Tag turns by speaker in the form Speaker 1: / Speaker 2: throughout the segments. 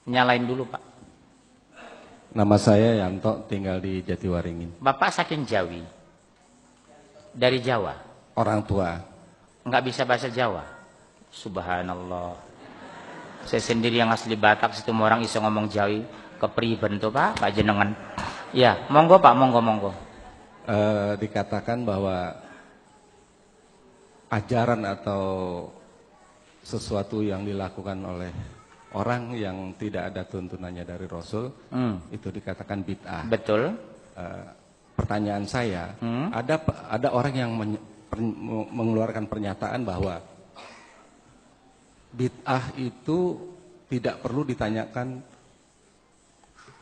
Speaker 1: Nyalain dulu, Pak.
Speaker 2: Nama saya Yanto, tinggal di Jatiwaringin.
Speaker 1: Bapak saking Jawi. Dari Jawa.
Speaker 2: Orang tua.
Speaker 1: Nggak bisa bahasa Jawa. Subhanallah. Saya sendiri yang asli Batak, situ orang iso ngomong Jawi. Kepriben tuh Pak jenengan. Ya, monggo Pak, monggo.
Speaker 2: Dikatakan bahwa ajaran atau sesuatu yang dilakukan oleh orang yang tidak ada tuntunannya dari Rasul, itu dikatakan bid'ah.
Speaker 1: Betul.
Speaker 2: Pertanyaan saya, ada orang yang mengeluarkan pernyataan bahwa bid'ah itu tidak perlu ditanyakan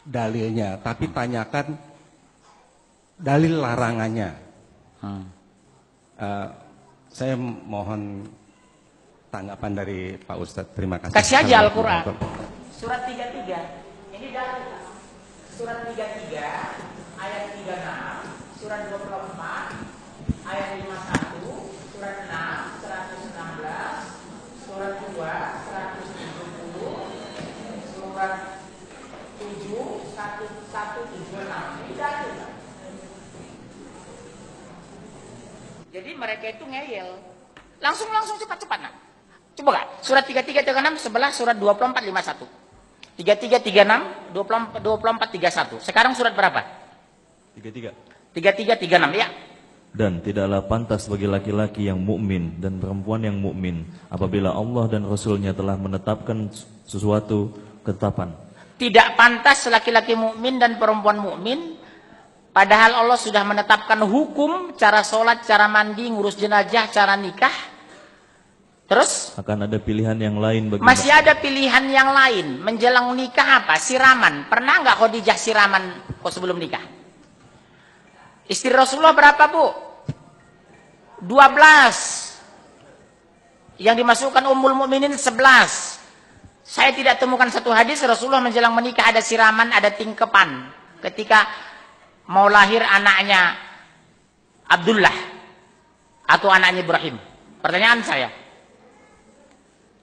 Speaker 2: dalilnya, tapi tanyakan dalil larangannya. Saya mohon tanggapan dari Pak Ustadz. Terima kasih.
Speaker 1: Kasih aja Al-Quran. Surat 33. Ini dalil. Surat 33 ayat 36, surat 24 ayat 51, surat 6 116, surat 2 170, surat 7 1176. Ini dalil. Jadi mereka itu ngeyel. Langsung cepat nak. Coba Kak, surat 33 36 sebelah surat 24 51. 33 36 24 31. Sekarang surat berapa?
Speaker 3: 33
Speaker 1: 36 ya.
Speaker 3: Dan tidaklah pantas bagi laki-laki yang mukmin dan perempuan yang mukmin apabila Allah dan Rasulnya telah menetapkan sesuatu ketetapan.
Speaker 1: Tidak pantas laki-laki mukmin dan perempuan mukmin padahal Allah sudah menetapkan hukum cara sholat, cara mandi, ngurus jenazah, cara nikah. Terus?
Speaker 3: Akan ada pilihan yang lain bagi
Speaker 1: masih ada pilihan yang lain. Menjelang nikah apa? Siraman. Pernah nggak Khadijah siraman kok sebelum nikah? Istri Rasulullah berapa Bu? 12. Yang dimasukkan Ummul Mukminin 11. Saya tidak temukan satu hadis Rasulullah menjelang menikah ada siraman, ada tingkepan. Ketika mau lahir anaknya Abdullah atau anaknya Ibrahim. Pertanyaan saya,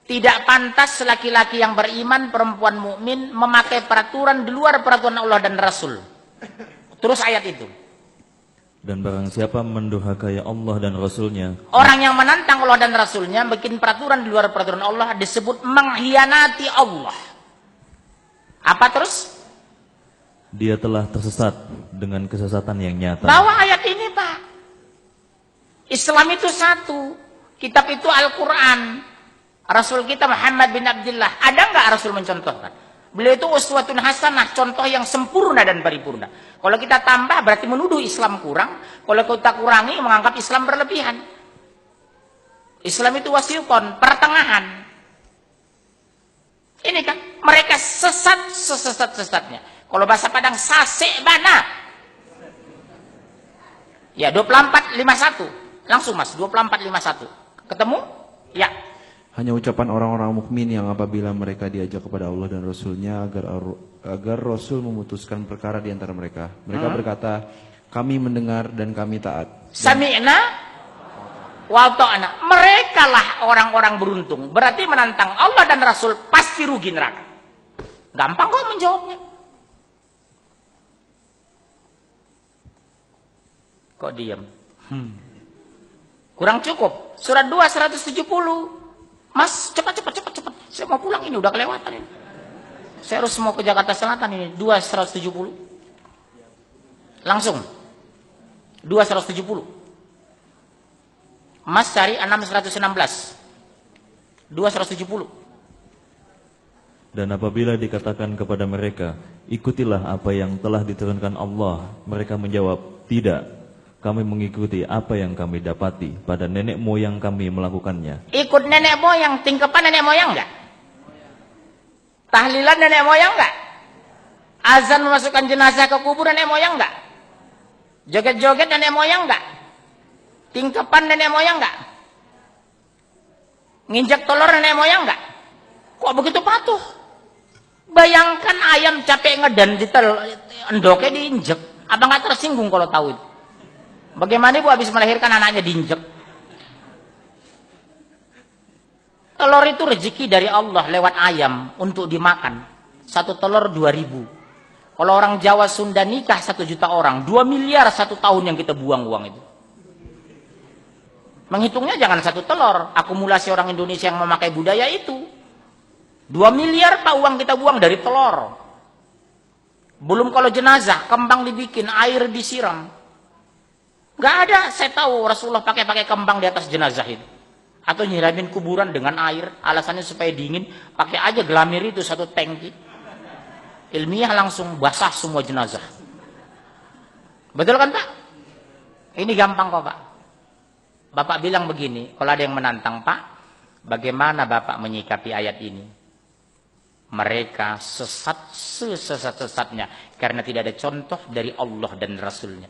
Speaker 1: tidak pantas laki-laki yang beriman, perempuan mukmin memakai peraturan di luar peraturan Allah dan Rasul. Terus ayat itu.
Speaker 3: Dan barang siapa mendurhakai Allah dan Rasulnya,
Speaker 1: orang yang menantang Allah dan Rasulnya, bikin peraturan di luar peraturan Allah, disebut mengkhianati Allah. Apa terus?
Speaker 3: Dia telah tersesat dengan kesesatan yang nyata.
Speaker 1: Bawa ayat ini Pak. Islam itu satu. Kitab itu Al-Quran. Rasul kita Muhammad bin Abdullah. Ada nggak Rasul mencontohkan? Beliau itu uswatun hasanah, contoh yang sempurna dan paripurna. Kalau kita tambah berarti menuduh Islam kurang. Kalau kita kurangi menganggap Islam berlebihan. Islam itu wasiqon, pertengahan. Ini kan mereka sesat-sesatnya. Kalau bahasa Padang sasek bana. Ya 2451. Langsung Mas 2451. Ketemu? Ya.
Speaker 4: Hanya ucapan orang-orang mukmin yang apabila mereka diajak kepada Allah dan Rasulnya agar Rasul memutuskan perkara di antara mereka. Mereka berkata, kami mendengar dan kami taat.
Speaker 1: Sami'na wa ta'na. Mereka lah orang-orang beruntung. Berarti menantang Allah dan Rasul pasti rugi neraka. Gampang kok menjawabnya. Kok diam? Kurang cukup. Surat 2 170. Mas, cepat. Saya mau pulang ini, udah kelewatan ini. Saya harus mau ke Jakarta Selatan ini. 2 170. Langsung. 2 170. Mas cari 6 116. 2 170.
Speaker 3: Dan apabila dikatakan kepada mereka, ikutilah apa yang telah diturunkan Allah, mereka menjawab, tidak. Kami mengikuti apa yang kami dapati pada nenek moyang kami melakukannya.
Speaker 1: Ikut nenek moyang, tingkepan nenek moyang enggak? Tahlilan nenek moyang enggak? Azan memasukkan jenazah ke kubur nenek moyang enggak? Joget-joget nenek moyang enggak? Tingkepan nenek moyang enggak? Nginjak telur nenek moyang enggak? Kok begitu patuh? Bayangkan ayam capek ngedan di endoknya diinjek. Abang nggak tersinggung kalau tahu itu? Bagaimana ibu habis melahirkan anaknya diinjek? Telur itu rezeki dari Allah lewat ayam untuk dimakan. satu telur 2.000. Kalau orang Jawa Sunda nikah 1 juta orang, 2 miliar 1 tahun yang kita buang uang itu. Menghitungnya jangan 1 telur, akumulasi orang Indonesia yang memakai budaya itu. 2 miliar Pak uang kita buang dari telur. Belum kalau jenazah, kembang dibikin, air disiram. Gak ada, saya tahu Rasulullah pakai kembang di atas jenazah itu. Atau nyiramin kuburan dengan air, alasannya supaya dingin, pakai aja gelamir itu 1 tangki. Ilmiah langsung basah semua jenazah. Betul kan Pak? Ini gampang kok Pak. Bapak bilang begini, kalau ada yang menantang, Pak, bagaimana Bapak menyikapi ayat ini? Mereka sesat sesat-sesatnya karena tidak ada contoh dari Allah dan Rasulnya.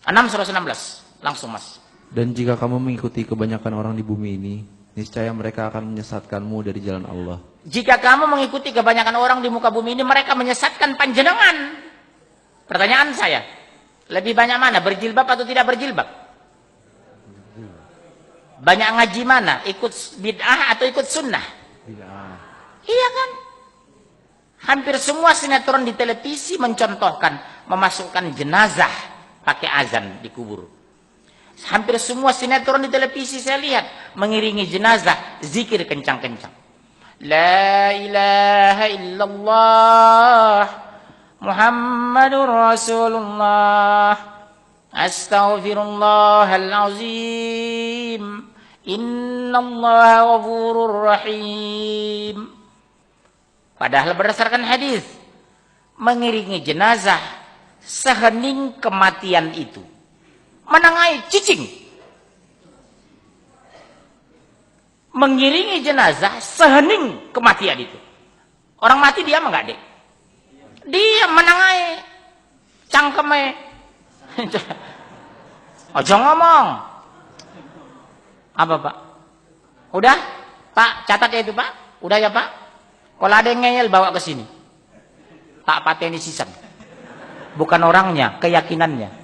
Speaker 1: 6 surah 16, langsung Mas.
Speaker 4: Dan jika kamu mengikuti kebanyakan orang di bumi ini, niscaya mereka akan menyesatkanmu dari jalan Allah.
Speaker 1: Jika kamu mengikuti kebanyakan orang di muka bumi ini, mereka menyesatkan panjenengan. Pertanyaan saya, lebih banyak mana, berjilbab atau tidak berjilbab? Banyak ngaji mana? Ikut bid'ah atau ikut sunnah?
Speaker 4: Bid'ah.
Speaker 1: Iya kan? Hampir semua sinetron di televisi mencontohkan memasukkan jenazah pakai azan di kubur. Hampir semua sinetron di televisi saya lihat mengiringi jenazah zikir kencang-kencang. La ilaha illallah Muhammadur Rasulullah Astaghfirullahalazim Innallaha ghafurur rahim. Padahal berdasarkan hadis, mengiringi jenazah sehening kematian itu menengahi cicing. Mengiringi jenazah sehening kematian itu. Orang mati diam enggak, Dek? Dia menengahi cangkeme. Ojo ngomong. Apa Pak? Udah? Pak, catat ya itu Pak? Udah ya Pak? Kalau ada yang ngeyel bawa ke sini. Tak pateni sisan. Bukan orangnya, keyakinannya.